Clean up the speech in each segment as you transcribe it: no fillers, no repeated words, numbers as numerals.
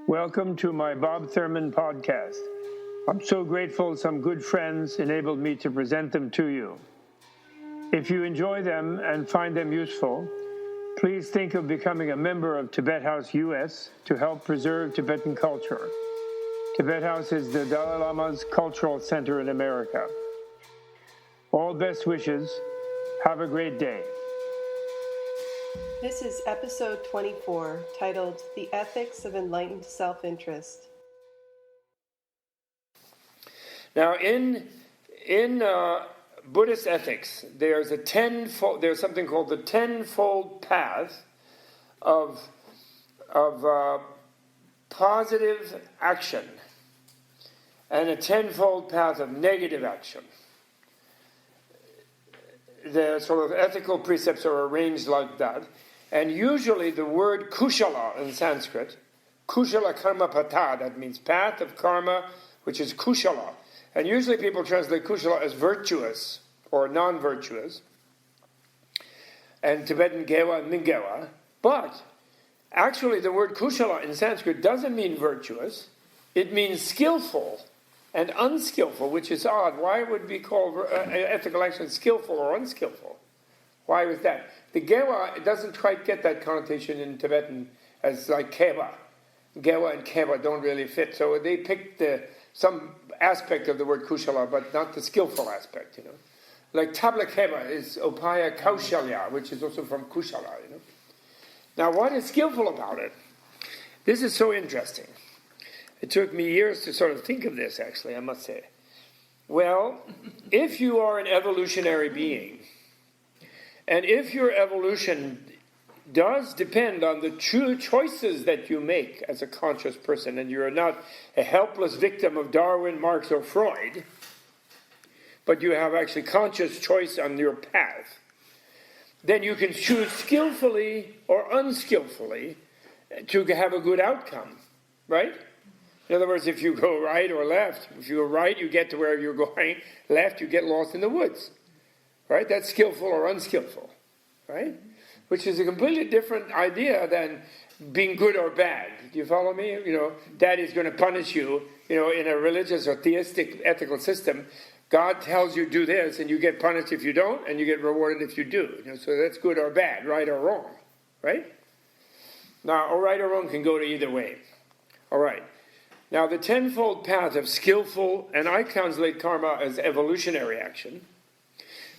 Welcome to my Bob Thurman podcast. I'm so grateful some good friends enabled me to present them to you. If you enjoy them and find them useful, please think of becoming a member of Tibet House US to help preserve Tibetan culture. Tibet House is the Dalai Lama's cultural center in America. All best wishes. Have a great day. This is episode 24, titled The Ethics of Enlightened Self-Interest. Now, in Buddhist ethics, there's something called the tenfold path of positive action and a tenfold path of negative action. The sort of ethical precepts are arranged like that. And usually the word kushala in Sanskrit, kushala karma pata, that means path of karma, which is kushala. And usually people translate kushala as virtuous or non-virtuous, and Tibetan gewa and mingewa. But actually the word kushala in Sanskrit doesn't mean virtuous. It means skillful and unskillful, which is odd. Why would we call ethical action skillful or unskillful? Why was that? The gewa, it doesn't quite get that connotation in Tibetan as like keba. Gewa and keba don't really fit. So they picked some aspect of the word kushala, but not the skillful aspect, you know. Like tabla keba is opaya kaushalya, which is also from kushala, you know. Now, what is skillful about it? This is so interesting. It took me years to sort of think of this, actually, I must say. Well, if you are an evolutionary being, and if your evolution does depend on the true choices that you make as a conscious person, and you're not a helpless victim of Darwin, Marx, or Freud, but you have actually conscious choice on your path, then you can choose skillfully or unskillfully to have a good outcome, right? In other words, if you go right or left, if you go right, you get to where you're going. Left, you get lost in the woods. Right? That's skillful or unskillful. Right? Which is a completely different idea than being good or bad. Do you follow me? You know, Daddy's going to punish you. You know, in a religious or theistic ethical system, God tells you do this, and you get punished if you don't, and you get rewarded if you do. You know, so that's good or bad, right or wrong. Right? Now, or right or wrong can go to either way. All right. Now, the tenfold path of skillful, and I translate karma as evolutionary action,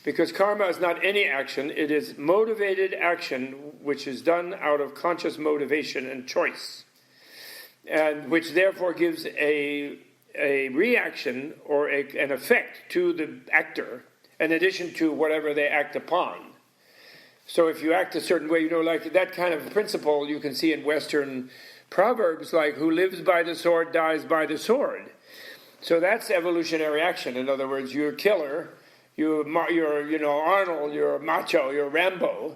because karma is not any action, it is motivated action which is done out of conscious motivation and choice, and which therefore gives a reaction or an effect to the actor in addition to whatever they act upon. So if you act a certain way, you know, like that kind of principle you can see in Western proverbs like, who lives by the sword dies by the sword. So that's evolutionary action. In other words, you're a killer, you're Arnold, you're macho, you're Rambo,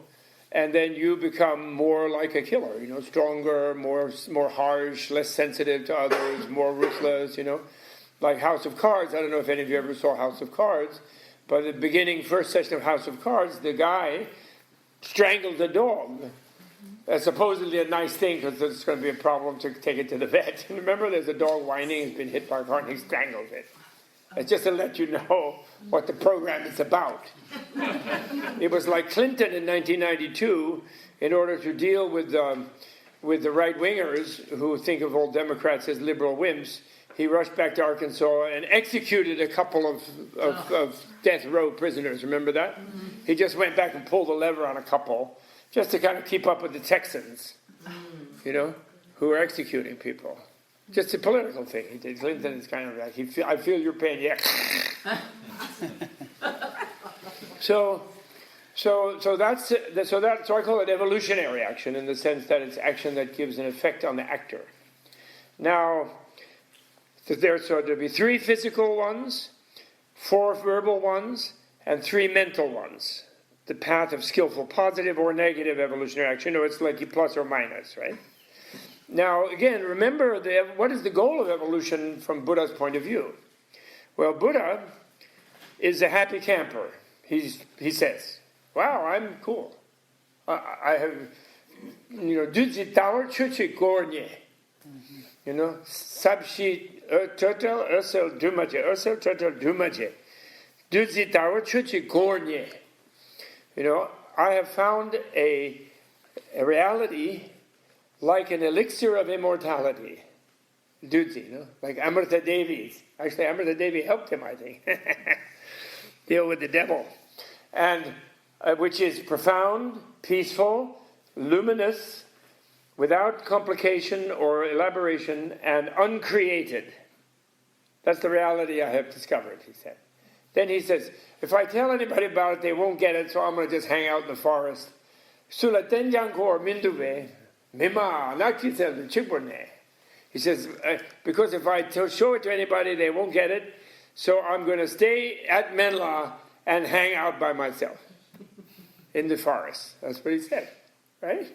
and then you become more like a killer, you know, stronger, more harsh, less sensitive to others, more ruthless, you know. Like House of Cards. I don't know if any of you ever saw House of Cards, but at the beginning, first session of House of Cards, the guy strangled the dog. That's supposedly a nice thing because it's going to be a problem to take it to the vet. And remember, there's a dog whining, it's been hit by a car, and he strangles it. It's just to let you know what the program is about. It was like Clinton in 1992, in order to deal with the right-wingers who think of all Democrats as liberal wimps, he rushed back to Arkansas and executed a couple of death row prisoners. Remember that? Mm-hmm. He just went back and pulled the lever on a couple, just to kind of keep up with the Texans, you know, who are executing people. Just a political thing he did. Clinton is kind of like, I feel your pain, yeah. So I call it evolutionary action in the sense that it's action that gives an effect on the actor. Now, there'll be 3 physical ones, 4 verbal ones, and 3 mental ones. The path of skillful positive or negative evolutionary action. You know, it's like plus or minus, right? Now, again, remember, what is the goal of evolution from Buddha's point of view? Well, Buddha is a happy camper. He says, wow, I'm cool. I have, duji tower chuchi gornye. You know, sabshi turtle ursel dumaje, ursel turtle dumaje. Dudzi tawa chuchi gornye. You know, I have found a reality like an elixir of immortality. Dudzi, you know, like Amrita Devi's. Actually, Amrita Devi helped him, I think, deal with the devil. And which is profound, peaceful, luminous, without complication or elaboration, and uncreated. That's the reality I have discovered, he said. Then he says, if I tell anybody about it, they won't get it, so I'm going to just hang out in the forest. Sula tenjankor minduve, mima nakisel chibone. He says, because if I show it to anybody, they won't get it, so I'm going to stay at Menla and hang out by myself in the forest. That's what he said, right?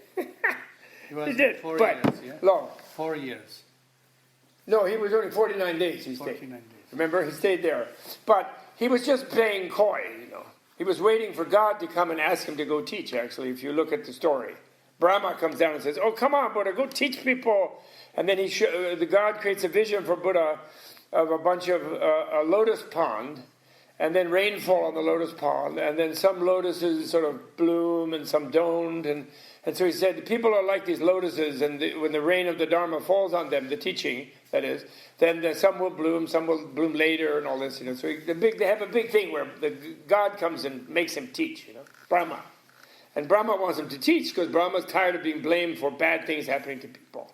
He did, 4 but years, yeah? long. 4 years. No, he was only 49 days he stayed. 49 days. Remember, he stayed there. But he was just playing coy, you know. He was waiting for God to come and ask him to go teach, actually, if you look at the story. Brahma comes down and says, oh, come on, Buddha, go teach people. And then the God creates a vision for Buddha of a bunch of a lotus pond, and then rainfall on the lotus pond, and then some lotuses sort of bloom and some don't. And so he said, people are like these lotuses, and when the rain of the Dharma falls on them, the teaching, that is, then some will bloom later, and all this, you know. So they have a big thing where God comes and makes him teach, you know, Brahma. And Brahma wants him to teach because Brahma's tired of being blamed for bad things happening to people.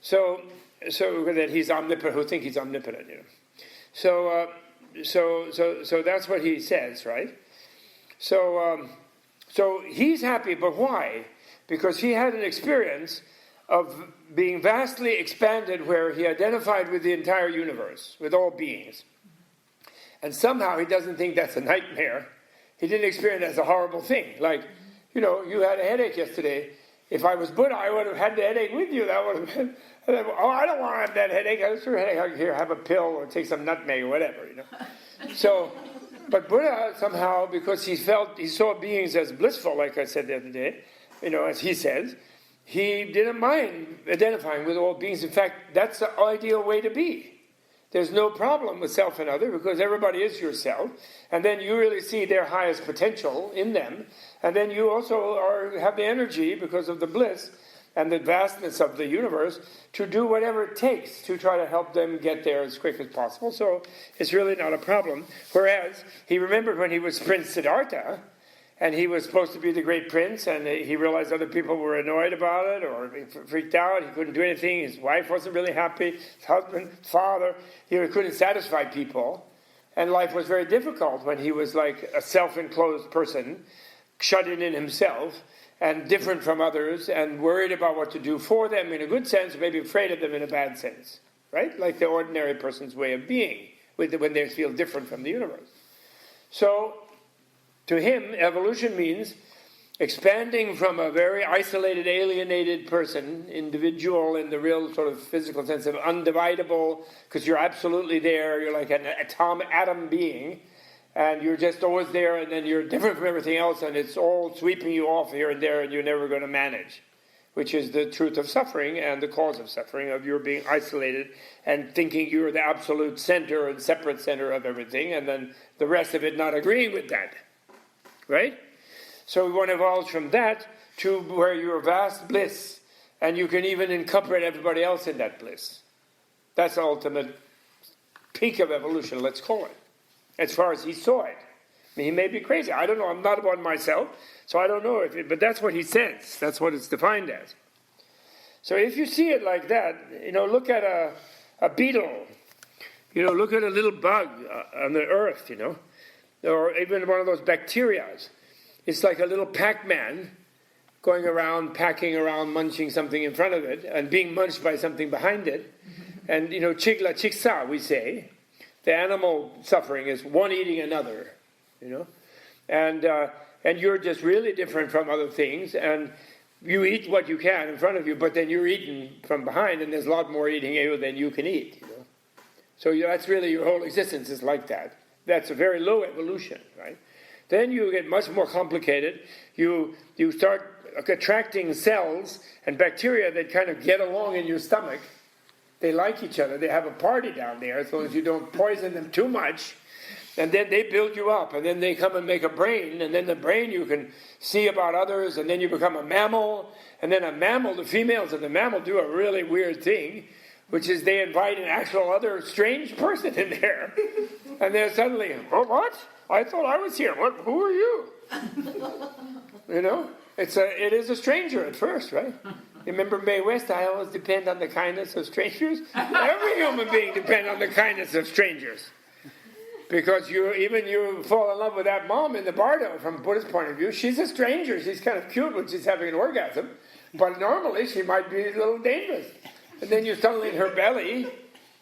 So that he's omnipotent, who think he's omnipotent, you know. So that's what he says, right? So he's happy, but why? Because he had an experience of being vastly expanded where he identified with the entire universe, with all beings. And somehow he doesn't think that's a nightmare. He didn't experience it as a horrible thing. Like, you know, you had a headache yesterday. If I was Buddha, I would have had the headache with you. That would have been, oh, I don't want to have that headache. I just have a headache. Here, have a pill or take some nutmeg or whatever, you know. So, but Buddha somehow, because he saw beings as blissful, like I said the other day, you know, as he says, he didn't mind identifying with all beings. In fact, that's the ideal way to be. There's no problem with self and other because everybody is yourself. And then you really see their highest potential in them. And then you also have the energy because of the bliss and the vastness of the universe to do whatever it takes to try to help them get there as quick as possible. So it's really not a problem. Whereas he remembered when he was Prince Siddhartha, and he was supposed to be the great prince, and he realized other people were annoyed about it or freaked out. He couldn't do anything. His wife wasn't really happy. His husband, father, he couldn't satisfy people. And life was very difficult when he was like a self-enclosed person, shut in himself, and different from others, and worried about what to do for them in a good sense, maybe afraid of them in a bad sense. Right? Like the ordinary person's way of being, when they feel different from the universe. So, to him, evolution means expanding from a very isolated, alienated person, individual in the real sort of physical sense of undividable, because you're absolutely there, you're like an atom being, and you're just always there, and then you're different from everything else, and it's all sweeping you off here and there, and you're never going to manage, which is the truth of suffering and the cause of suffering, of your being isolated and thinking you're the absolute center and separate center of everything, and then the rest of it not agreeing with that. Right? So one evolves from that to where you're vast bliss, and you can even incorporate everybody else in that bliss. That's the ultimate peak of evolution, let's call it, as far as he saw it. I mean, he may be crazy. I don't know. I'm not one myself, so I don't know but that's what he says. That's what it's defined as. So if you see it like that, you know, look at a beetle. You know, look at a little bug on the earth, you know. Or even one of those bacteria. It's like a little Pac-Man going around, packing around, munching something in front of it, and being munched by something behind it. And, you know, chigla chiksa, we say. The animal suffering is one eating another, you know. And you're just really different from other things, and you eat what you can in front of you, but then you're eating from behind, and there's a lot more eating you than you can eat, you know. So that's really your whole existence is like that. That's a very low evolution, right? Then you get much more complicated. You start attracting cells and bacteria that kind of get along in your stomach. They like each other. They have a party down there as long as you don't poison them too much. And then they build you up, and then they come and make a brain, and then the brain you can see about others, and then you become a mammal. And then a mammal, the females of the mammal do a really weird thing, which is they invite an actual other strange person in there. And they're suddenly, oh, what? I thought I was here. What? Who are you? You know? It is a stranger at first, right? Remember Mae West, I always depend on the kindness of strangers? Every human being depends on the kindness of strangers. Because you fall in love with that mom in the bardo from Buddhist point of view. She's a stranger. She's kind of cute when she's having an orgasm. But normally she might be a little dangerous. And then you're suddenly in her belly.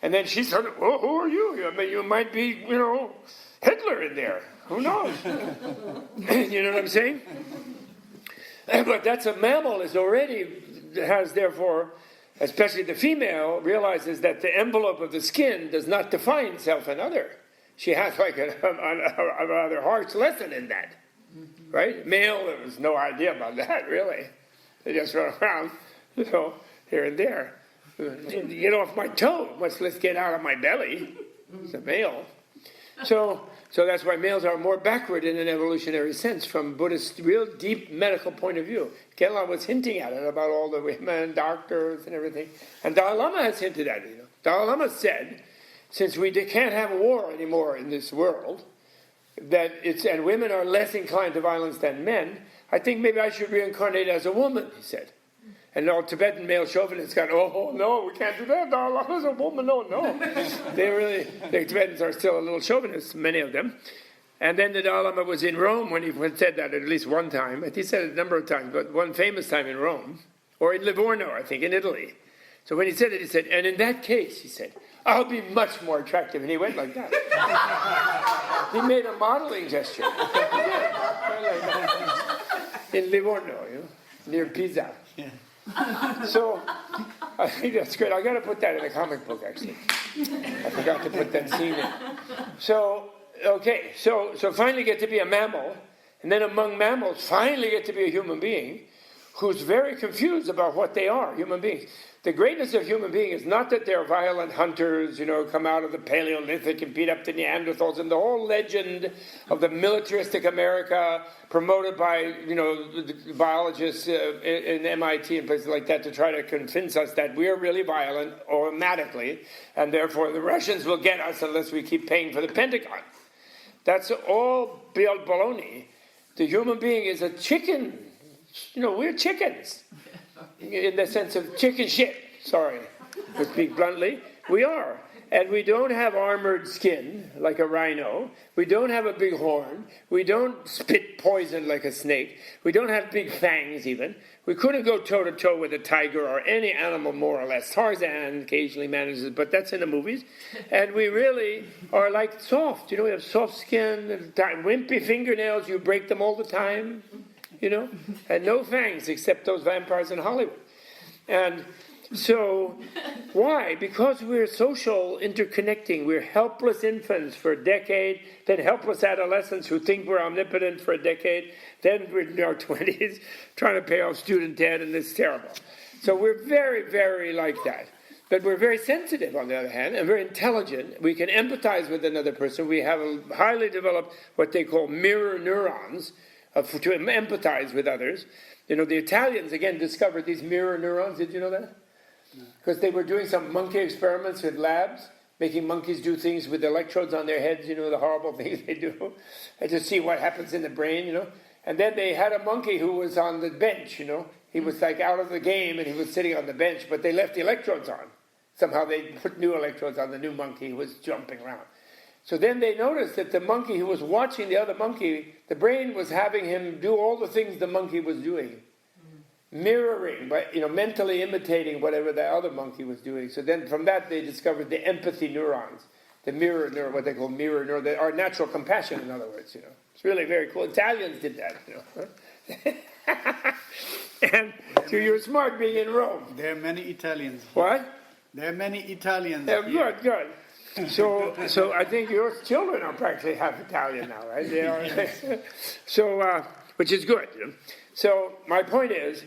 And then she's sort of, oh, who are you? I mean, you might be, Hitler in there. Who knows? You know what I'm saying? But that's a mammal has therefore, especially the female, realizes that the envelope of the skin does not define self and other. She has like a rather harsh lesson in that, right? Male, there was no idea about that, really. They just run around, here and there. Get off my toe, much less get out of my belly. It's a male. So that's why males are more backward in an evolutionary sense from Buddhist, real deep medical point of view. Kela was hinting at it about all the women, doctors, and everything. And Dalai Lama has hinted at it. Dalai Lama said, since we can't have war anymore in this world, and women are less inclined to violence than men, I think maybe I should reincarnate as a woman, he said. And all Tibetan male chauvinists got, oh, no, we can't do that. Dalai Lama's a woman, no. The Tibetans are still a little chauvinists, many of them. And then the Dalai Lama was in Rome when he said that at least one time. He said it a number of times, but one famous time in Rome, or in Livorno, I think, in Italy. So when he said it, he said, and in that case, he said, I'll be much more attractive. And he went like that. He made a modeling gesture. In Livorno, near Pisa. Yeah. So, I think that's great. I got to put that in a comic book, actually. I forgot to put that scene in. So finally get to be a mammal, and then among mammals, finally get to be a human being who's very confused about what they are, human beings. The greatness of human being is not that they're violent hunters, come out of the Paleolithic and beat up the Neanderthals, and the whole legend of the militaristic America promoted by, the biologists in MIT and places like that to try to convince us that we're really violent automatically, and therefore the Russians will get us unless we keep paying for the Pentagon. That's all baloney. The human being is a chicken. We're chickens. In the sense of chicken shit, sorry, to speak bluntly, we are. And we don't have armored skin like a rhino. We don't have a big horn. We don't spit poison like a snake. We don't have big fangs even. We couldn't go toe-to-toe with a tiger or any animal more or less. Tarzan occasionally manages, but that's in the movies. And we really are like soft. We have soft skin, wimpy fingernails. You break them all the time. And no fangs except those vampires in Hollywood. And so, why? Because we're social, interconnecting. We're helpless infants for a decade, then helpless adolescents who think we're omnipotent for a decade, then we're in our 20s trying to pay off student debt, and it's terrible. So we're very, very like that. But we're very sensitive, on the other hand, and very intelligent. We can empathize with another person. We have a highly developed what they call mirror neurons, to empathize with others. The Italians, again, discovered these mirror neurons. Did you know that? Because they were doing some monkey experiments in labs, making monkeys do things with electrodes on their heads, the horrible things they do, and to see what happens in the brain, And then they had a monkey who was on the bench, He was like out of the game, and he was sitting on the bench, but they left the electrodes on. Somehow they put new electrodes on the new monkey who was jumping around. So then they noticed that the monkey who was watching the other monkey, the brain was having him do all the things the monkey was doing. Mirroring, mentally imitating whatever the other monkey was doing. So then from that they discovered the empathy neurons, the mirror neuron, what they call mirror neuron, our natural compassion, in other words. It's really very cool. Italians did that. And so you're smart being in Rome. There are many Italians. What? There are many Italians. Yeah, good. So I think your children are practically half Italian now, right? They are. So, which is good. So my point is,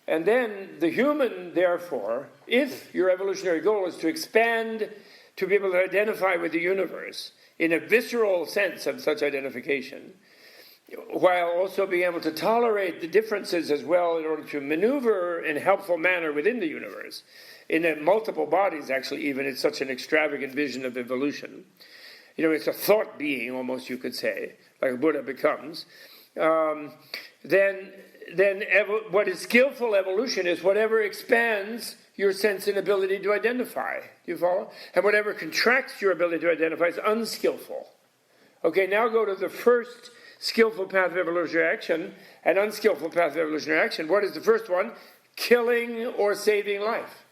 and then the human, therefore, if your evolutionary goal is to expand, to be able to identify with the universe in a visceral sense of such identification, while also being able to tolerate the differences as well in order to maneuver in a helpful manner within the universe, in multiple bodies actually even, it's such an extravagant vision of evolution. It's a thought being almost, you could say, like a Buddha becomes. Then what is skillful evolution is whatever expands your sense and ability to identify. Do you follow? And whatever contracts your ability to identify is unskillful. Okay, now go to the first skillful path of evolutionary action and unskillful path of evolutionary action. What is the first one? Killing or saving life.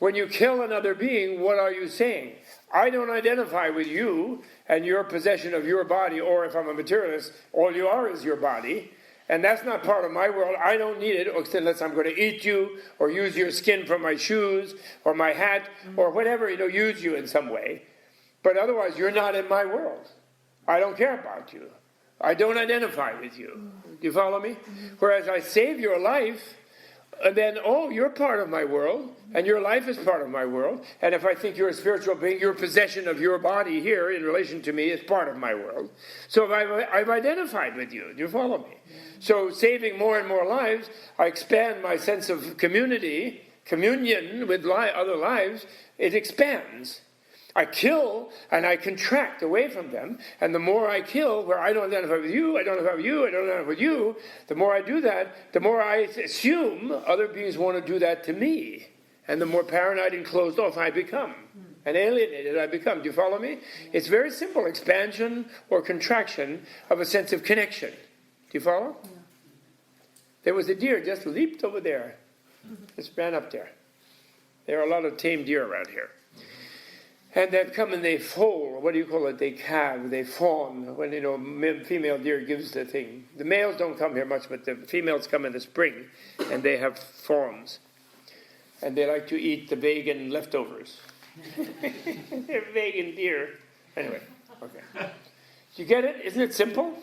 When you kill another being, what are you saying? I don't identify with you and your possession of your body, or if I'm a materialist, all you are is your body. And that's not part of my world. I don't need it unless I'm going to eat you or use your skin for my shoes or my hat or whatever, use you in some way. But otherwise, you're not in my world. I don't care about you. I don't identify with you. Do you follow me? Whereas I save your life, and then, you're part of my world, and your life is part of my world. And if I think you're a spiritual being, your possession of your body here in relation to me is part of my world. So if I've identified with you. Do you follow me? So saving more and more lives, I expand my sense of community, communion with other lives. It expands. I kill and I contract away from them, and the more I kill, where I don't identify with you, I don't identify with you, I don't identify with you, the more I do that, the more I assume other beings want to do that to me, and the more paranoid and closed off I become, and alienated I become. Do you follow me? It's very simple, expansion or contraction of a sense of connection. Do you follow? Yeah. There was a deer just leaped over there, just ran up there. There are a lot of tame deer around here. And they come and they foal. What do you call it? They calve, they fawn. When, female deer gives the thing. The males don't come here much, but the females come in the spring, and they have fawns. And they like to eat the vegan leftovers. They're vegan deer. Anyway, okay. You get it? Isn't it simple?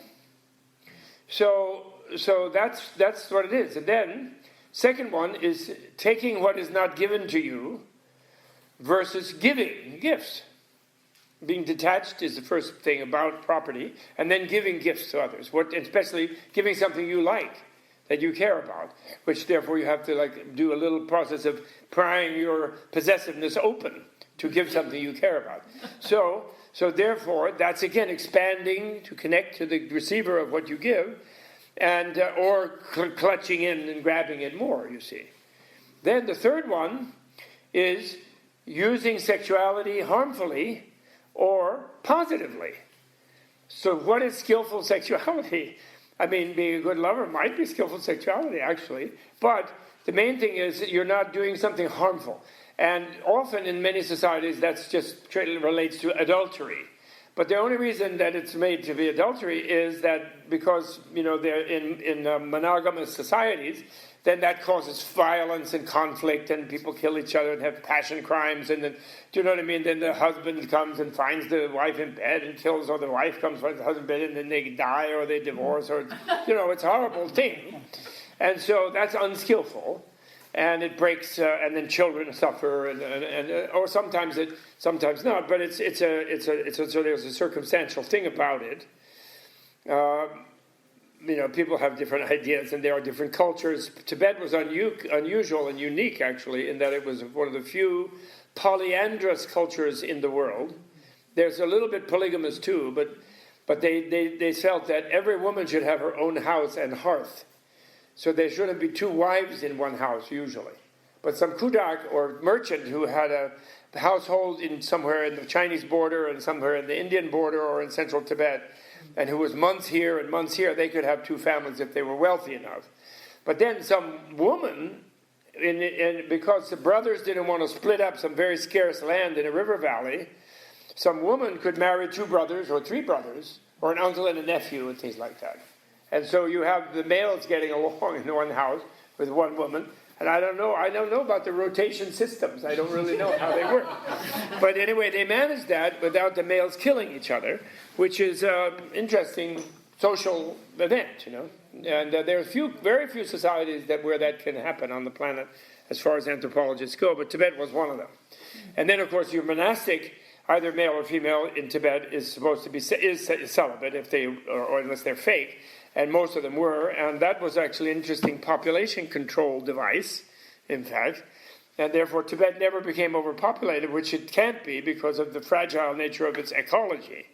So that's what it is. And then, second one is taking what is not given to you versus giving gifts. Being detached is the first thing about property, and then giving gifts to others. Especially giving something you like, that you care about, which therefore you have to do a little process of prying your possessiveness open to give something you care about. So therefore, that's again expanding to connect to the receiver of what you give, and or clutching in and grabbing it more. You see. Then the third one is using sexuality harmfully or positively. So what is skillful sexuality? I mean, being a good lover might be skillful sexuality, actually. But the main thing is that you're not doing something harmful. And often in many societies, that's just relates to adultery. But the only reason that it's made to be adultery is that because, they're in monogamous societies, then that causes violence and conflict, and people kill each other and have passion crimes, and then, do you know what I mean? Then the husband comes and finds the wife in bed and kills, or the wife comes finds the husband in bed, and then they die or they divorce, or, it's a horrible thing. And so that's unskillful, and it breaks, and then children suffer, and or sometimes not, but it's so there's a circumstantial thing about it. People have different ideas, and there are different cultures. Tibet was unusual and unique, actually, in that it was one of the few polyandrous cultures in the world. There's a little bit polygamous too, but they felt that every woman should have her own house and hearth. So there shouldn't be two wives in one house, usually. But some kudak or merchant who had a household somewhere in the Chinese border and somewhere in the Indian border or in central Tibet, and who was months here and months here, they could have two families if they were wealthy enough. But then some woman, because the brothers didn't want to split up some very scarce land in a river valley, some woman could marry two brothers or three brothers, or an uncle and a nephew and things like that. And so you have the males getting along in one house with one woman, And I don't know about the rotation systems. I don't really know how they work. But anyway, they managed that without the males killing each other, which is an interesting social event, And there are very few societies where that can happen on the planet as far as anthropologists go, but Tibet was one of them. And then, of course, your monastic, either male or female in Tibet, is supposed to be celibate or unless they're fake. And most of them were, and that was actually an interesting population control device, in fact. And therefore, Tibet never became overpopulated, which it can't be because of the fragile nature of its ecology.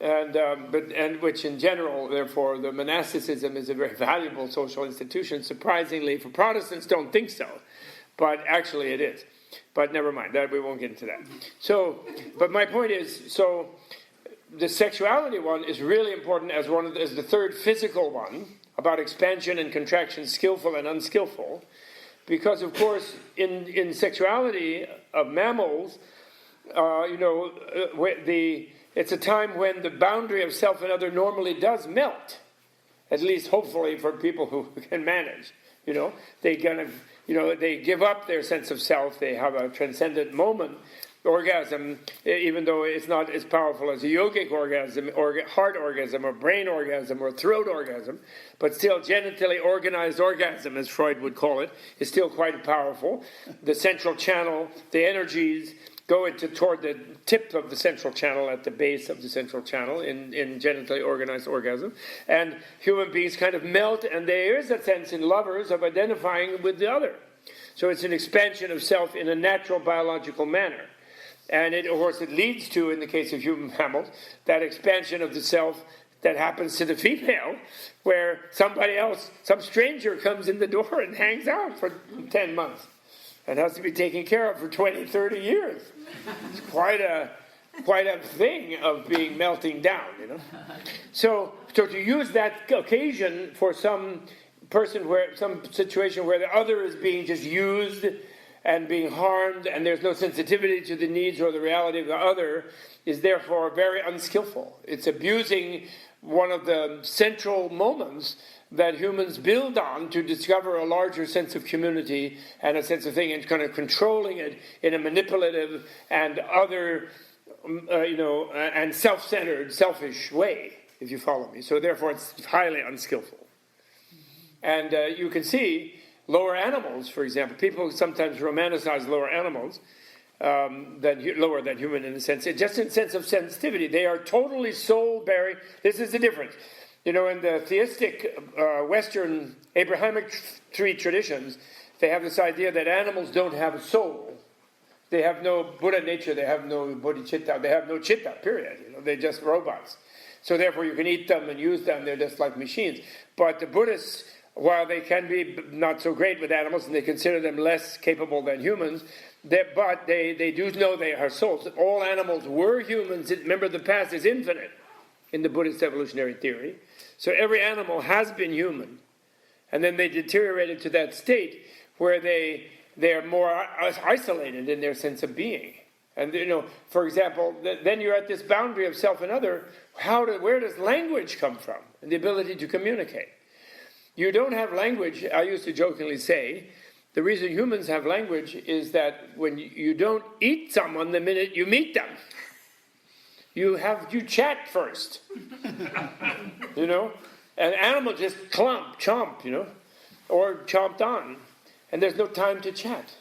And which in general, therefore, the monasticism is a very valuable social institution. Surprisingly, for Protestants, don't think so, but actually it is. But never mind, we won't get into that. So, but my point is, the sexuality one is really important as the third physical one, about expansion and contraction, skillful and unskillful, because of course in sexuality of mammals, it's a time when the boundary of self and other normally does melt, at least hopefully for people who can manage. They they give up their sense of self. They have a transcendent moment. Orgasm, even though it's not as powerful as a yogic orgasm, or heart orgasm, or brain orgasm, or throat orgasm, but still genitally organized orgasm, as Freud would call it, is still quite powerful. The central channel, the energies go toward the tip of the central channel, at the base of the central channel in genitally organized orgasm. And human beings kind of melt, and there is a sense in lovers of identifying with the other. So it's an expansion of self in a natural biological manner. And of course, it leads to, in the case of human mammals, that expansion of the self that happens to the female, where somebody else, some stranger comes in the door and hangs out for 10 months and has to be taken care of for 20, 30 years. It's quite a thing of being melting down, So to use that occasion for some situation where the other is being just used and being harmed, and there's no sensitivity to the needs or the reality of the other, is therefore very unskillful. It's abusing one of the central moments that humans build on to discover a larger sense of community and a sense of thing, and kind of controlling it in a manipulative and other, and self-centered, selfish way, if you follow me. So therefore it's highly unskillful. And you can see lower animals, for example. People sometimes romanticize lower animals, lower than human in a sense. Just in sense of sensitivity, they are totally soul-bearing. This is the difference. In the theistic Western Abrahamic tree traditions, they have this idea that animals don't have a soul. They have no Buddha nature. They have no bodhicitta. They have no chitta, period. They're just robots. So therefore you can eat them and use them. They're just like machines. But the Buddhists, while they can be not so great with animals and they consider them less capable than humans, they do know they are souls. All animals were humans. Remember, the past is infinite in the Buddhist evolutionary theory. So every animal has been human. And then they deteriorated to that state where they're more isolated in their sense of being. And, for example, then you're at this boundary of self and other. Where does language come from? And the ability to communicate. You don't have language. I used to jokingly say, the reason humans have language is that when you don't eat someone the minute you meet them, you chat first. An animal just chomp, or chomped on, and there's no time to chat.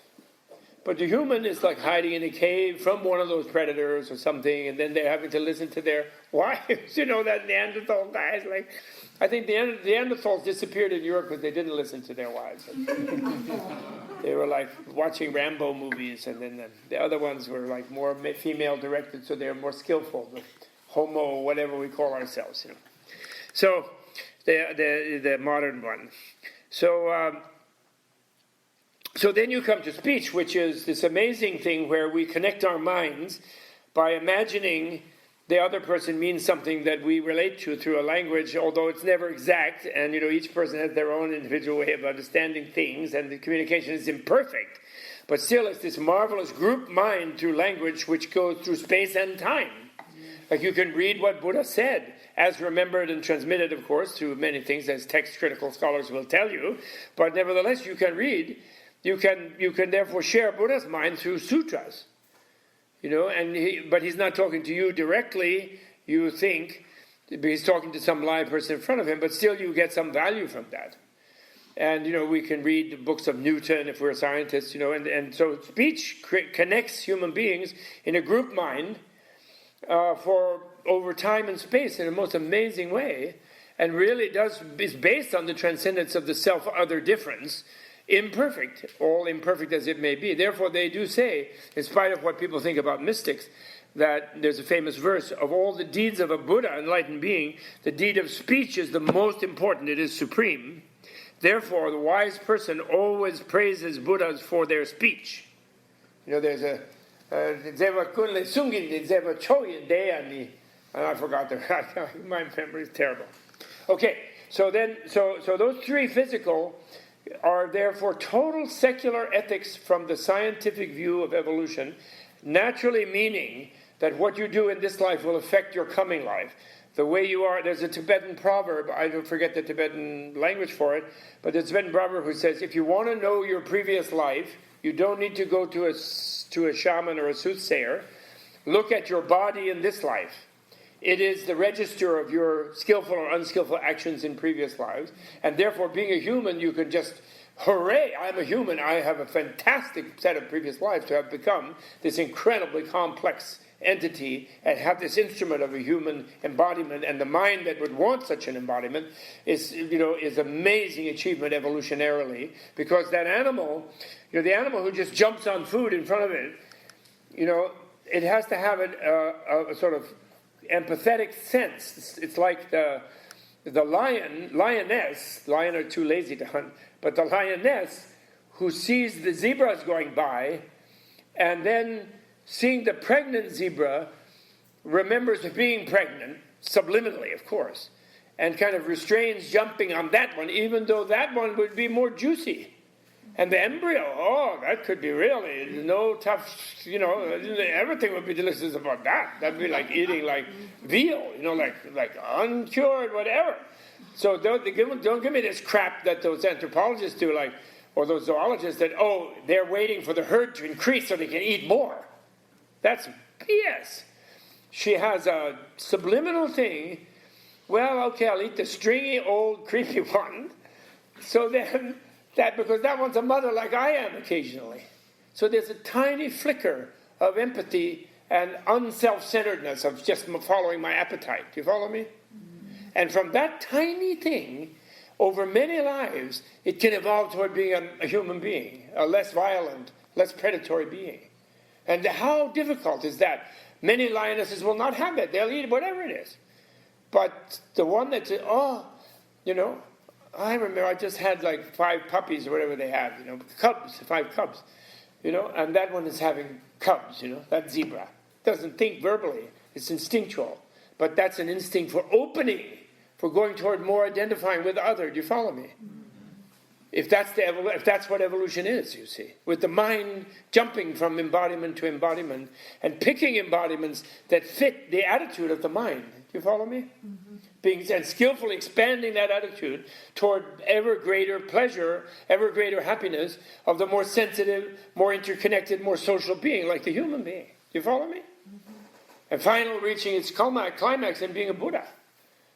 But the human is like hiding in a cave from one of those predators or something, and then they're having to listen to their wives. That Neanderthal guys, I think the Neanderthals disappeared in Europe because they didn't listen to their wives. They were like watching Rambo movies, and then the other ones were like more female directed, so they're more skillful. The homo, whatever we call ourselves. So the modern one. So then you come to speech, which is this amazing thing where we connect our minds by imagining the other person means something that we relate to through a language, although it's never exact, and each person has their own individual way of understanding things, and the communication is imperfect. But still, it's this marvelous group mind through language which goes through space and time. Like you can read what Buddha said, as remembered and transmitted, of course, through many things, as text-critical scholars will tell you. But nevertheless, you can read. You can therefore share Buddha's mind through sutras. But he's not talking to you directly, you think, he's talking to some live person in front of him, but still you get some value from that. And, we can read the books of Newton if we're scientists, and so speech connects human beings in a group mind for over time and space in a most amazing way, and really is based on the transcendence of the self-other difference, all imperfect as it may be. Therefore, they do say, in spite of what people think about mystics, that there's a famous verse, of all the deeds of a Buddha, enlightened being, the deed of speech is the most important, it is supreme. Therefore, the wise person always praises Buddhas for their speech. There's a Dzeva Kunle Sungin, Dzeva Choyin Deyani, and I forgot my memory is terrible. Okay, so those three physical are therefore total secular ethics from the scientific view of evolution, naturally meaning that what you do in this life will affect your coming life. The way you are, there's a Tibetan proverb, I don't forget the Tibetan language for it, but there's a Tibetan proverb who says, if you want to know your previous life, you don't need to go to a shaman or a soothsayer. Look at your body in this life. It is the register of your skillful or unskillful actions in previous lives. And therefore, being a human, you can just, hooray, I'm a human. I have a fantastic set of previous lives to have become this incredibly complex entity and have this instrument of a human embodiment. And the mind that would want such an embodiment is amazing achievement evolutionarily. Because that animal, the animal who just jumps on food in front of it, it has to have a sort of empathetic sense. It's like the lioness, lion are too lazy to hunt, but the lioness who sees the zebras going by and then seeing the pregnant zebra remembers being pregnant, subliminally of course, and kind of restrains jumping on that one, even though that one would be more juicy. And the embryo, that could be really no tough, everything would be delicious about that. That'd be like eating like veal, like uncured, whatever. So don't give me this crap that those anthropologists do, or those zoologists that, they're waiting for the herd to increase so they can eat more. That's BS. She has a subliminal thing. Well, okay, I'll eat the stringy, old, creepy one. So then, because that one's a mother like I am occasionally. So there's a tiny flicker of empathy and unself-centeredness of just following my appetite. Do you follow me? And from that tiny thing, over many lives, it can evolve toward being a human being, a less violent, less predatory being. And how difficult is that? Many lionesses will not have that. They'll eat whatever it is. But the one that's, I remember I just had 5 puppies or whatever they had, 5 cubs, and that one is having cubs, that zebra. Doesn't think verbally, it's instinctual. But that's an instinct for opening, for going toward more identifying with other. Do you follow me? If that's what evolution is, you see, with the mind jumping from embodiment to embodiment and picking embodiments that fit the attitude of the mind. Do you follow me? Mm-hmm. And skillfully expanding that attitude toward ever greater pleasure, ever greater happiness of the more sensitive, more interconnected, more social being, like the human being. Do you follow me? Mm-hmm. And finally reaching its climax in being a Buddha,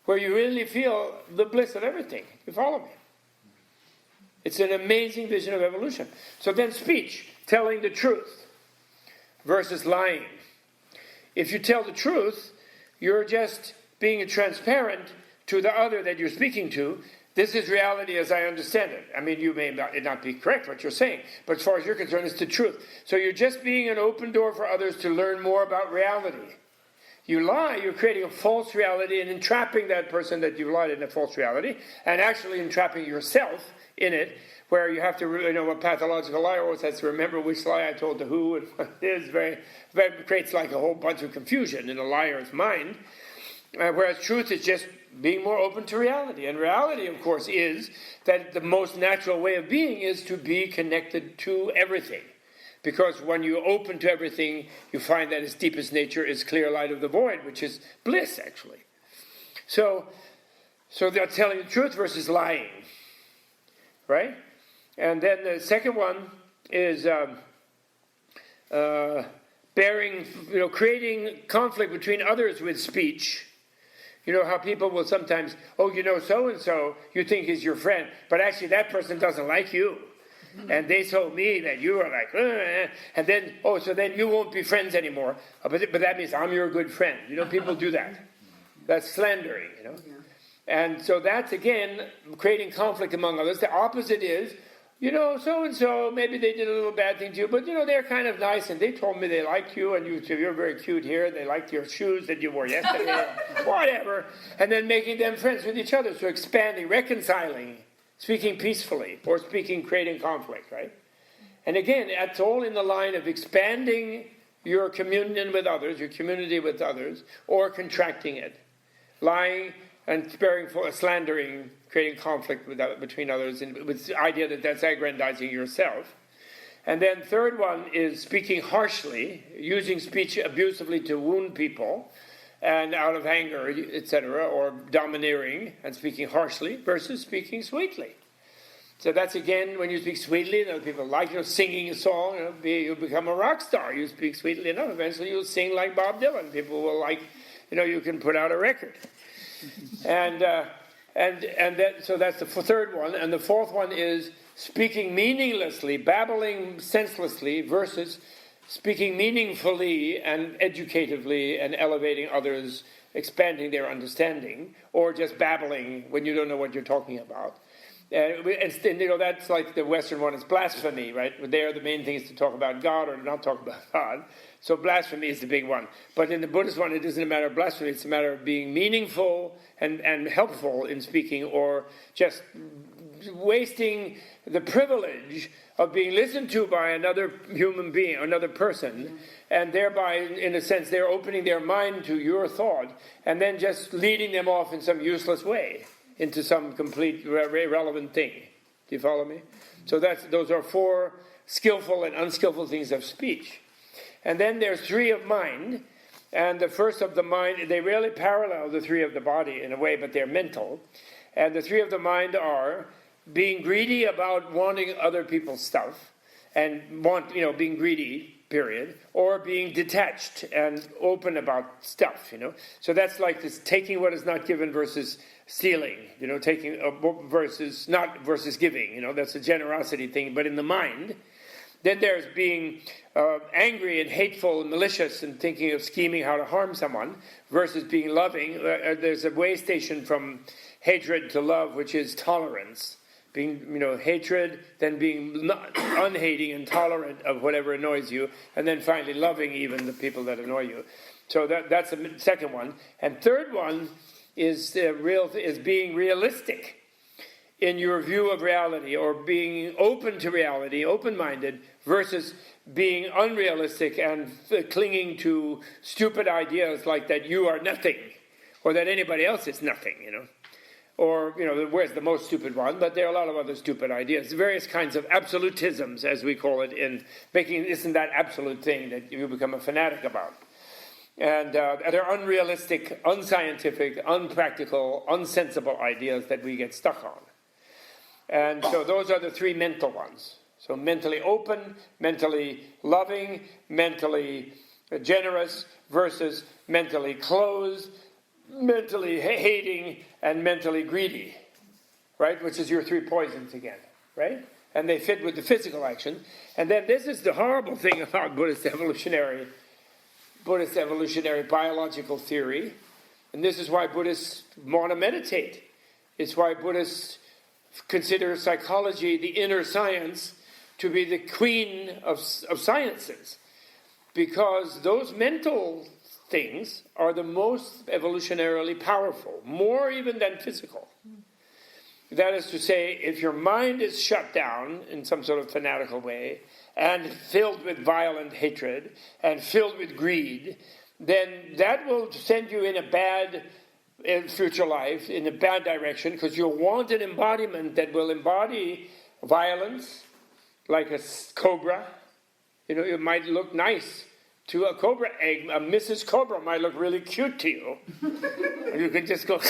where you really feel the bliss of everything. Do you follow me? It's an amazing vision of evolution. So then speech, telling the truth versus lying. If you tell the truth, you're just being transparent to the other that you're speaking to. This is reality as I understand it. I mean, you may not be correct what you're saying, but as far as you're concerned, it's the truth. So you're just being an open door for others to learn more about reality. You lie, you're creating a false reality and entrapping that person that you lied in a false reality, and actually entrapping yourself in it, where you have to really know what pathological liar always has to remember which lie I told to who and what it is. Very creates a whole bunch of confusion in a liar's mind. Whereas truth is just being more open to reality. And reality, of course, is that the most natural way of being is to be connected to everything. Because when you open to everything, you find that its deepest nature is clear light of the void, which is bliss, actually. So they're telling the truth versus lying, right? And then the second one is creating conflict between others with speech. You know how people will sometimes, so-and-so you think is your friend, but actually that person doesn't like you. And they told me that you are like, and then, so then you won't be friends anymore. But that means I'm your good friend. People do that. That's slandering, And so that's, again, creating conflict among others. The opposite is, so-and-so, maybe they did a little bad thing to you, but, they're kind of nice, and they told me they liked you, and you're very cute here, they liked your shoes that you wore yesterday, whatever, and then making them friends with each other, so expanding, reconciling, speaking peacefully, or creating conflict, right? And again, that's all in the line of expanding your communion with others, your community with others, or contracting it, lying and slandering, creating conflict between others, and with the idea that that's aggrandizing yourself. And then third one is speaking harshly, using speech abusively to wound people, and out of anger, etc., or domineering and speaking harshly versus speaking sweetly. So that's, again, when you speak sweetly, people like singing a song, you become a rock star. You speak sweetly enough, eventually you'll sing like Bob Dylan. People will like, you can put out a record. So that's the third one. And the fourth one is speaking meaninglessly, babbling senselessly, versus speaking meaningfully and educatively and elevating others, expanding their understanding, or just babbling when you don't know what you're talking about. And that's like the Western one is blasphemy, right? There, the main thing is to talk about God or not talk about God. So blasphemy is the big one. But in the Buddhist one, it isn't a matter of blasphemy. It's a matter of being meaningful and helpful in speaking, or just wasting the privilege of being listened to by another human being, another person, and thereby, in a sense, they're opening their mind to your thought, and then just leading them off in some useless way into some complete irrelevant thing. Do you follow me? So those are 4 skillful and unskillful things of speech. And then there's 3 of mind, and the first of the mind, they really parallel the 3 of the body in a way, but they're mental. And the 3 of the mind are being greedy about wanting other people's stuff, and being greedy, period, or being detached and open about stuff, So that's like this taking what is not given versus stealing, taking versus giving, that's a generosity thing, but in the mind. Then there's being angry and hateful and malicious and thinking of scheming how to harm someone versus being loving. There's a way station from hatred to love, which is tolerance. Being, hatred, then being unhating and tolerant of whatever annoys you, and then finally loving even the people that annoy you. So that's the second one. And third one is being realistic in your view of reality, or being open to reality, open-minded, versus being unrealistic and clinging to stupid ideas like that you are nothing, or that anybody else is nothing, Or, where's the most stupid one? But there are a lot of other stupid ideas. Various kinds of absolutisms, as we call it, in making isn't that absolute thing that you become a fanatic about. And they're unrealistic, unscientific, unpractical, unsensible ideas that we get stuck on. And so those are the 3 mental ones. So mentally open, mentally loving, mentally generous, versus mentally closed, mentally hating, and mentally greedy, right? Which is your 3 poisons again, right? And they fit with the physical action. And then this is the horrible thing about Buddhist evolutionary biological theory. And this is why Buddhists want to meditate. It's why Buddhists consider psychology, the inner science, to be the queen of sciences. Because those mental things are the most evolutionarily powerful, more even than physical. That is to say, if your mind is shut down in some sort of fanatical way, and filled with violent hatred, and filled with greed, then that will send you in a bad future life, in a bad direction, because you'll want an embodiment that will embody violence, like a cobra. It might look nice, to a cobra egg, a Mrs. Cobra might look really cute to you. And you can just go,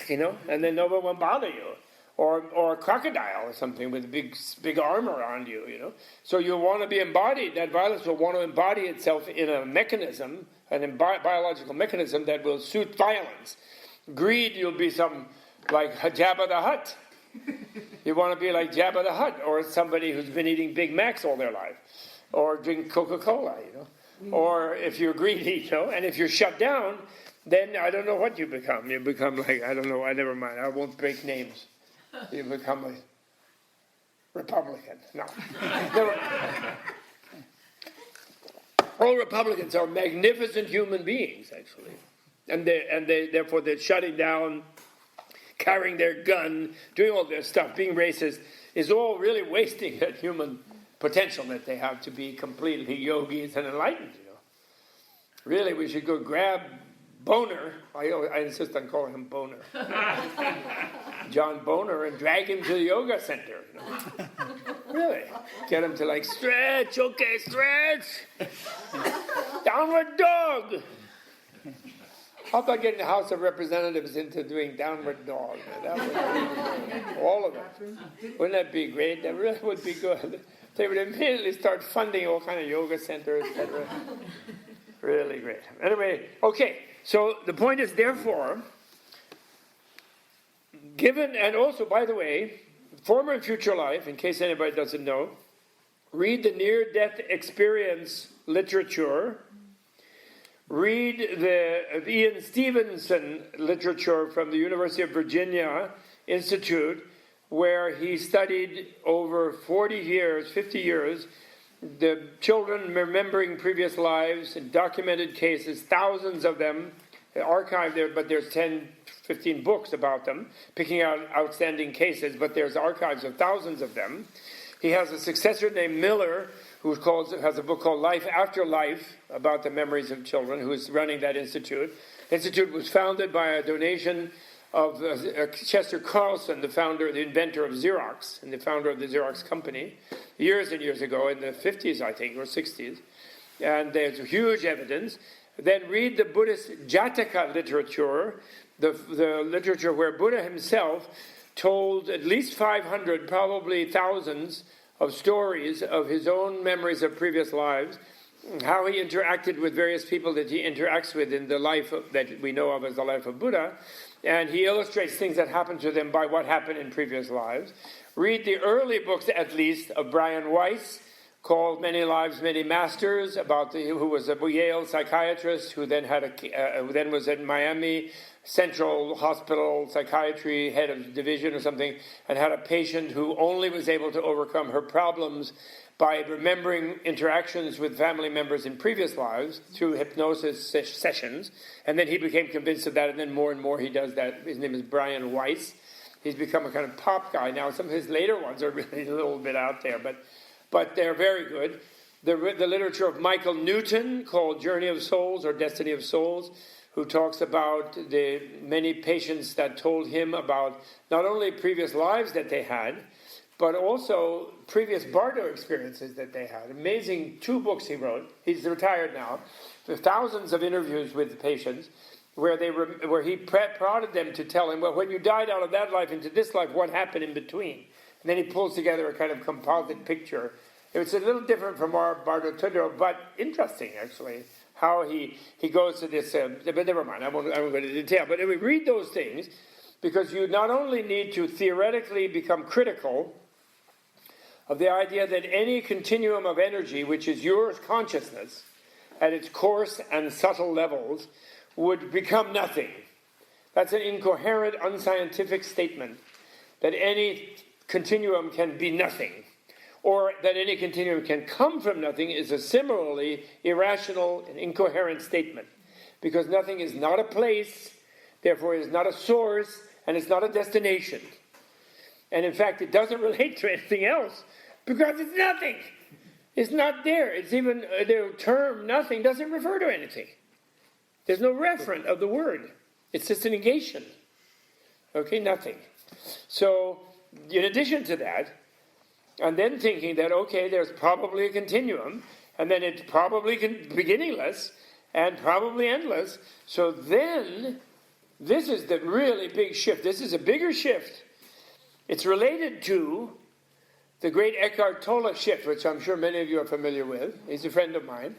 and then no one will bother you. Or a crocodile or something with big armor on you, So you want to be embodied. That violence will want to embody itself in a mechanism, biological mechanism that will suit violence. Greed, you'll be some like Jabba the Hutt. You want to be like Jabba the Hutt, or somebody who's been eating Big Macs all their life, or drink Coca-Cola, Or if you're greedy, and if you're shut down, then I don't know what you become. You become like, I don't know, never mind, I won't break names. You become a Republican. No. All Republicans are magnificent human beings, actually. And therefore they're shutting down, carrying their gun, doing all their stuff, being racist, is all really wasting that human potential that they have to be completely yogis and enlightened, Really, we should go grab Boner, I insist on calling him Boner, John Boner, and drag him to the yoga center. Really. Get him to stretch, okay, stretch. Downward dog. How about getting the House of Representatives into doing downward dog? That would be all of them. Wouldn't that be great? That really would be good. They would immediately start funding all kind of yoga centers, etc. Really great. Anyway, okay. So the point is, therefore, given, and also, by the way, former and future life, in case anybody doesn't know, read the near-death experience literature, read the Ian Stevenson literature from the University of Virginia Institute, where he studied over 40 years, 50 years, the children remembering previous lives and documented cases, thousands of them, archived there, but there's 10, 15 books about them, picking out outstanding cases, but there's archives of thousands of them. He has a successor named Miller, who has a book called Life After Life, about the memories of children, who is running that institute. The institute was founded by a donation of Chester Carlson, the inventor of Xerox, and the founder of the Xerox company, years and years ago, in the 50s, I think, or 60s. And there's huge evidence. Then read the Buddhist Jataka literature, the literature where Buddha himself told at least 500, probably thousands, of stories of his own memories of previous lives, how he interacted with various people that he interacts with in the life that we know of as the life of Buddha, and he illustrates things that happened to them by what happened in previous lives. Read the early books, at least, of Brian Weiss, called Many Lives, Many Masters, who was a Yale psychiatrist, who then was at Miami Central Hospital psychiatry, head of division or something, and had a patient who only was able to overcome her problems by remembering interactions with family members in previous lives through hypnosis sessions. And then he became convinced of that, and then more and more he does that. His name is Brian Weiss. He's become a kind of pop guy now. Some of his later ones are really a little bit out there, but they're very good. The literature of Michael Newton, called Journey of Souls or Destiny of Souls, who talks about the many patients that told him about not only previous lives that they had, but also previous bardo experiences that they had. Amazing 2 books he wrote. He's retired now. There's thousands of interviews with patients where he prodded them to tell him, well, when you died out of that life into this life, what happened in between? And then he pulls together a kind of composite picture. It's a little different from our Bardo Tudor, but interesting, actually, how he goes to this. But never mind, I won't go into detail. But anyway, read those things, because you not only need to theoretically become critical of the idea that any continuum of energy, which is your consciousness, at its coarse and subtle levels, would become nothing. That's an incoherent, unscientific statement, that any continuum can be nothing, or that any continuum can come from nothing, is a similarly irrational and incoherent statement, because nothing is not a place, therefore it is not a source, and it's not a destination. And in fact, it doesn't relate to anything else, because it's nothing. It's not there. It's even, the term nothing doesn't refer to anything. There's no referent of the word. It's just a negation. Okay, nothing. So, in addition to that, and then thinking that, okay, there's probably a continuum, and then it probably can be beginningless and probably endless. So then, this is the really big shift. This is a bigger shift. It's related to the great Eckhart Tolle shift, which I'm sure many of you are familiar with. He's a friend of mine.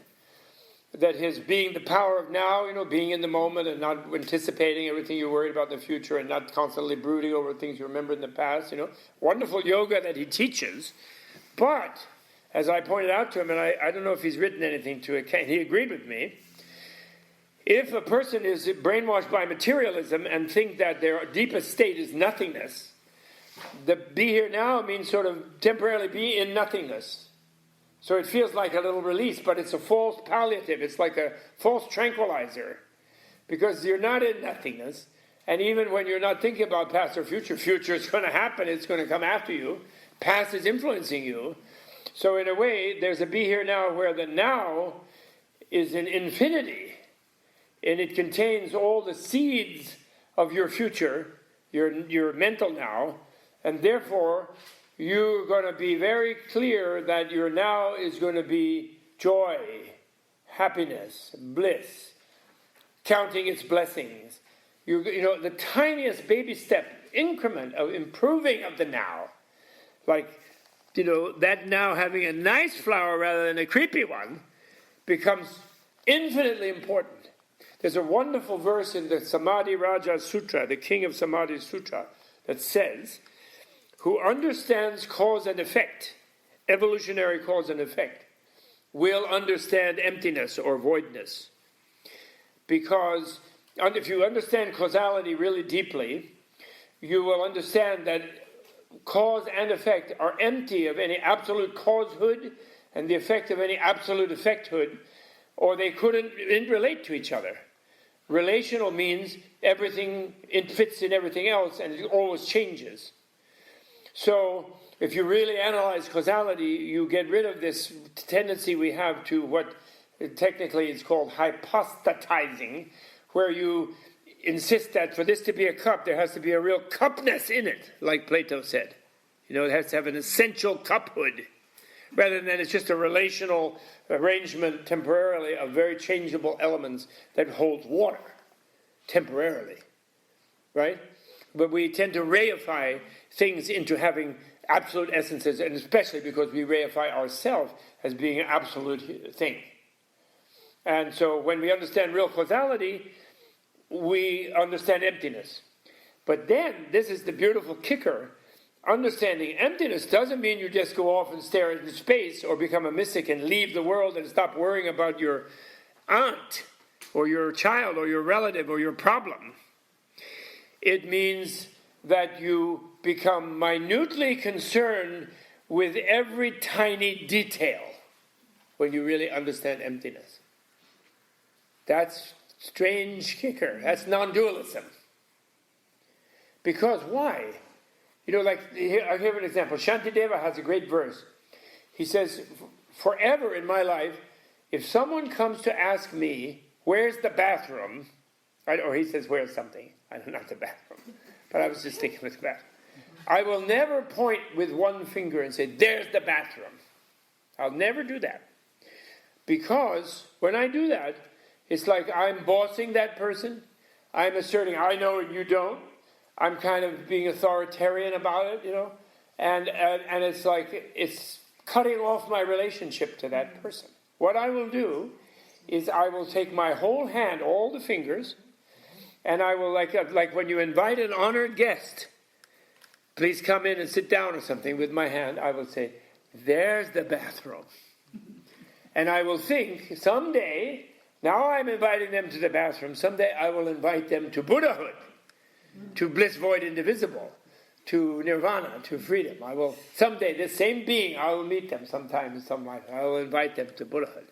That his being the power of now, being in the moment and not anticipating everything you're worried about in the future and not constantly brooding over things you remember in the past, Wonderful yoga that he teaches. But, as I pointed out to him, and I don't know if he's written anything to it, he agreed with me, if a person is brainwashed by materialism and think that their deepest state is nothingness, the be here now means sort of temporarily be in nothingness. So it feels like a little release, but it's a false palliative. It's like a false tranquilizer. Because you're not in nothingness. And even when you're not thinking about past or future is going to happen. It's going to come after you. Past is influencing you. So in a way, there's a be here now where the now is an infinity. And it contains all the seeds of your future, your mental now. And therefore, you're going to be very clear that your now is going to be joy, happiness, bliss, counting its blessings. The tiniest baby step, increment of improving of the now. Like, that now having a nice flower rather than a creepy one becomes infinitely important. There's a wonderful verse in the Samadhi Raja Sutra, the King of Samadhi Sutra, that says, who understands cause and effect, evolutionary cause and effect, will understand emptiness or voidness. Because if you understand causality really deeply, you will understand that cause and effect are empty of any absolute causehood and the effect of any absolute effecthood, or they couldn't relate to each other. Relational means everything, it fits in everything else and it always changes. So, if you really analyze causality, you get rid of this tendency we have to what technically is called hypostatizing, where you insist that for this to be a cup, there has to be a real cupness in it, like Plato said. It has to have an essential cuphood, rather than it's just a relational arrangement temporarily of very changeable elements that holds water temporarily, right? But we tend to reify things into having absolute essences, and especially because we reify ourselves as being an absolute thing. And so when we understand real causality, we understand emptiness. But then, this is the beautiful kicker, understanding emptiness doesn't mean you just go off and stare into space or become a mystic and leave the world and stop worrying about your aunt or your child or your relative or your problem. It means that you become minutely concerned with every tiny detail when you really understand emptiness. That's strange kicker. That's non-dualism. Because why? I give an example. Shantideva has a great verse. He says, forever in my life, if someone comes to ask me, where's the bathroom? Or he says, where's something? I don't know, not the bathroom. But I was just thinking with the bathroom. I will never point with one finger and say, there's the bathroom. I'll never do that. Because when I do that, it's like I'm bossing that person. I'm asserting, I know and you don't. I'm kind of being authoritarian about it, And it's like, it's cutting off my relationship to that person. What I will do is I will take my whole hand, all the fingers, and I will, like when you invite an honored guest, please come in and sit down or something, with my hand, I will say, there's the bathroom. And I will think, someday, now I'm inviting them to the bathroom, someday I will invite them to Buddhahood, to bliss void indivisible, to nirvana, to freedom. I will, someday, this same being, I will meet them sometime in some life. I will invite them to Buddhahood.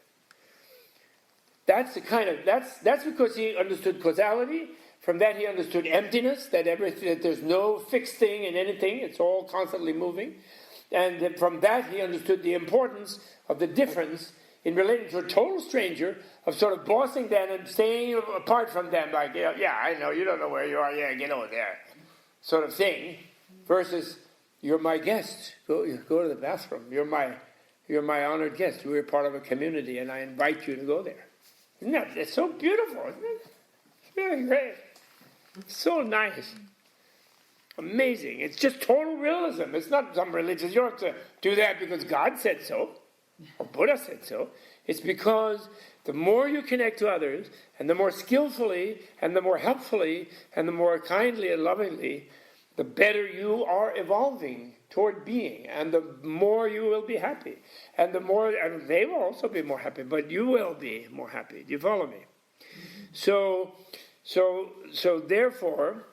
That's because he understood causality. From that he understood emptiness, that there's no fixed thing in anything, it's all constantly moving. And from that he understood the importance of the difference in relating to a total stranger, of sort of bossing them and staying apart from them, like, yeah, I know, you don't know where you are, yeah, get over there, sort of thing, versus, you're my guest, go to the bathroom, you're You're my honored guest. We're part of a community, and I invite you to go there. Isn't that, it's so beautiful, isn't it? It's really great. So nice. Amazing. It's just total realism. It's not some religious. You don't have to do that because God said so, or Buddha said so. It's because the more you connect to others, and the more skillfully, and the more helpfully, and the more kindly and lovingly, the better you are evolving toward being, and the more you will be happy. And the more, and they will also be more happy, but you will be more happy. Do you follow me? So therefore,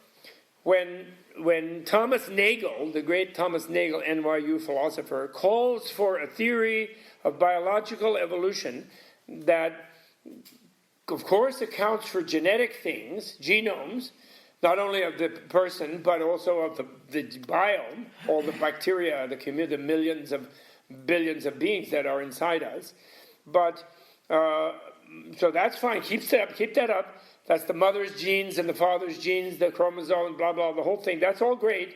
when Thomas Nagel, the great Thomas Nagel, NYU philosopher, calls for a theory of biological evolution that, of course, accounts for genetic things, genomes, not only of the person, but also of the biome, all the bacteria, the millions of billions of beings that are inside us. But, so that's fine, keep that up. That's the mother's genes and the father's genes, the chromosome, blah, blah, the whole thing. That's all great.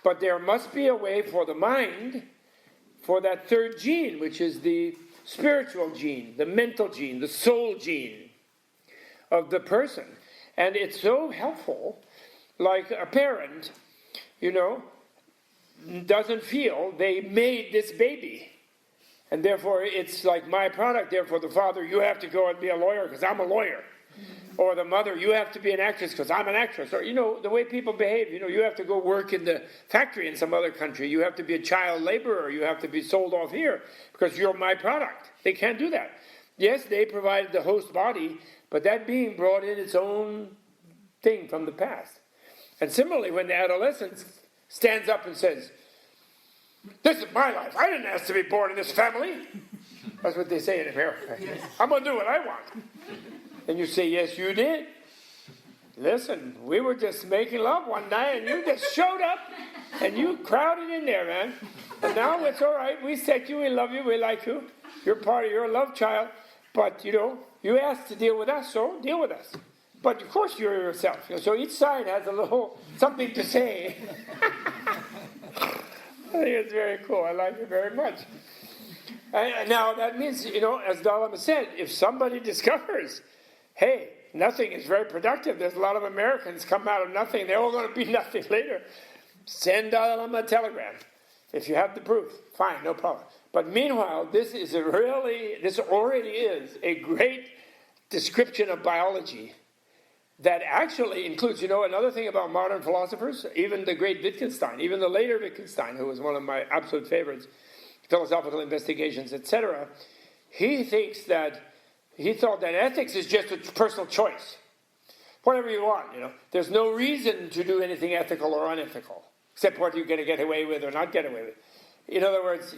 But there must be a way for the mind, for that third gene, which is the spiritual gene, the mental gene, the soul gene of the person. And it's so helpful, like a parent, doesn't feel they made this baby. And therefore it's like my product. Therefore the father, you have to go and be a lawyer because I'm a lawyer. Or the mother, you have to be an actress because I'm an actress. Or, the way people behave, you have to go work in the factory in some other country. You have to be a child laborer. You have to be sold off here because you're my product. They can't do that. Yes, they provided the host body, but that being brought in its own thing from the past. And similarly, when the adolescent stands up and says, this is my life. I didn't ask to be born in this family. That's what they say in America. Yes. I'm going to do what I want. And you say, yes, you did. Listen, we were just making love one night, and you just showed up, and you crowded in there, man. And now it's all right. We said you, we love you, we like you. You're a love child. But, you asked to deal with us, so deal with us. But, of course, you're yourself. So each side has a little something to say. I think it's very cool. I like it very much. And now, that means, as Dalai Lama said, if somebody discovers, hey, nothing is very productive. There's a lot of Americans come out of nothing. They're all going to be nothing later. Send Dalai Lama a telegram. If you have the proof, fine, no problem. But meanwhile, this already is a great description of biology that actually includes, another thing about modern philosophers, even the great Wittgenstein, even the later Wittgenstein, who was one of my absolute favorites, philosophical investigations, etc., he thought that ethics is just a personal choice. Whatever you want, There's no reason to do anything ethical or unethical, except what you're going to get away with or not get away with. In other words,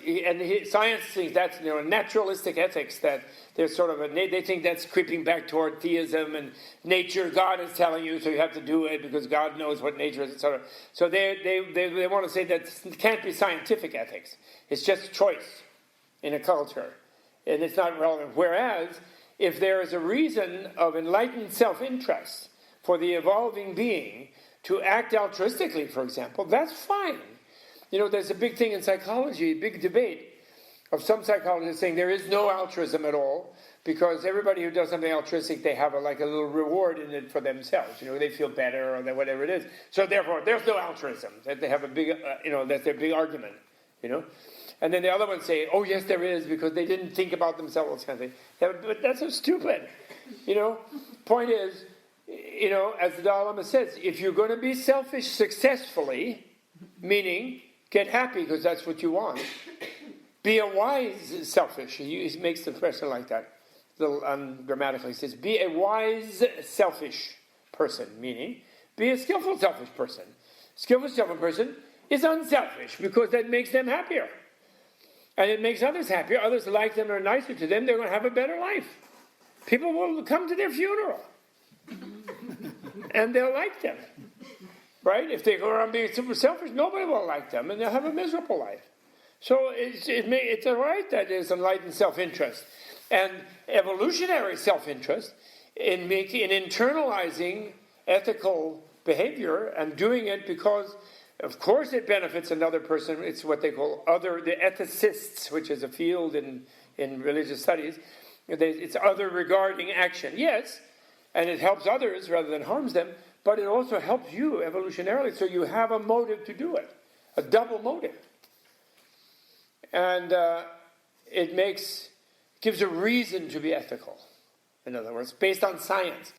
science thinks that's naturalistic ethics, that there's sort of they think that's creeping back toward theism and nature. God is telling you, so you have to do it because God knows what nature is, etc. So they want to say that it can't be scientific ethics. It's just choice in a culture, and it's not relevant. Whereas, if there is a reason of enlightened self-interest for the evolving being to act altruistically, for example, that's fine. There's a big thing in psychology, a big debate of some psychologists saying there is no altruism at all because everybody who does something altruistic, they have a little reward in it for themselves. They feel better or whatever it is. So therefore, there's no altruism. That they have a big, that's their big argument. And then the other ones say, oh yes, there is because they didn't think about themselves, kind of thing. Yeah, but that's so stupid. Point is, as the Dalai Lama says, if you're going to be selfish successfully, meaning get happy because that's what you want. Be a wise selfish. He makes the expression like that. A little ungrammatically. He says, be a wise selfish person, meaning be a skillful selfish person. Skillful selfish person is unselfish because that makes them happier. And it makes others happier. Others like them or are nicer to them. They're going to have a better life. People will come to their funeral. And they'll like them. Right? If they go around being super selfish, nobody will like them, and they'll have a miserable life. So it's all right that there's enlightened self-interest and evolutionary self-interest in internalizing ethical behavior and doing it because Of course it benefits another person. It's what they call the ethicists, which is a field in religious studies. It's other regarding action. Yes, and it helps others rather than harms them, but it also helps you evolutionarily, so you have a motive to do it, a double motive. And it gives a reason to be ethical, in other words, based on science.